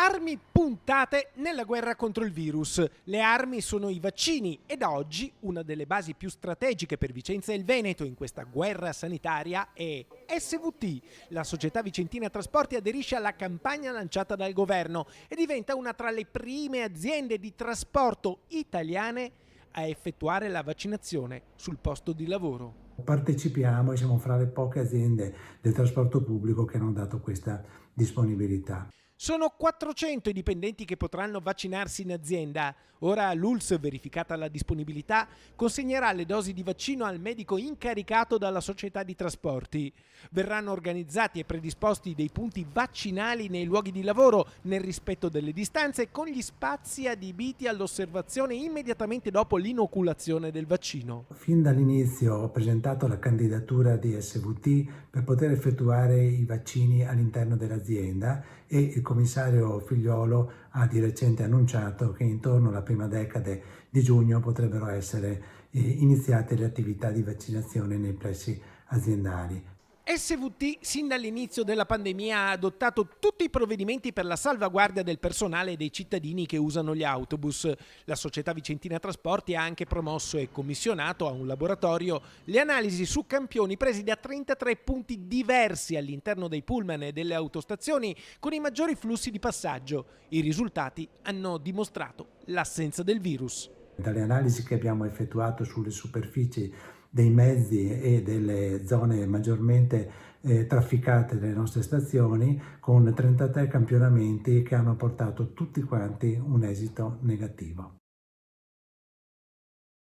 Armi puntate nella guerra contro il virus. Le armi sono i vaccini e da oggi una delle basi più strategiche per Vicenza e il Veneto in questa guerra sanitaria è SVT. La società Vicentina Trasporti aderisce alla campagna lanciata dal governo e diventa una tra le prime aziende di trasporto italiane a effettuare la vaccinazione sul posto di lavoro. Partecipiamo e siamo fra le poche aziende del trasporto pubblico che hanno dato questa disponibilità. Sono 400 i dipendenti che potranno vaccinarsi in azienda. Ora l'ULSS, verificata la disponibilità, consegnerà le dosi di vaccino al medico incaricato dalla società di trasporti. Verranno organizzati e predisposti dei punti vaccinali nei luoghi di lavoro nel rispetto delle distanze, con gli spazi adibiti all'osservazione immediatamente dopo l'inoculazione del vaccino. Fin dall'inizio ho presentato la candidatura di SVT per poter effettuare i vaccini all'interno dell'azienda e il commissario Figliuolo ha di recente annunciato che intorno alla prima decade di giugno potrebbero essere iniziate le attività di vaccinazione nei pressi aziendali. SVT sin dall'inizio della pandemia ha adottato tutti i provvedimenti per la salvaguardia del personale e dei cittadini che usano gli autobus. La società Vicentina Trasporti ha anche promosso e commissionato a un laboratorio le analisi su campioni presi da 33 punti diversi all'interno dei pullman e delle autostazioni con i maggiori flussi di passaggio. I risultati hanno dimostrato l'assenza del virus. Dalle analisi che abbiamo effettuato sulle superfici dei mezzi e delle zone maggiormente trafficate delle nostre stazioni, con 33 campionamenti che hanno portato tutti quanti un esito negativo.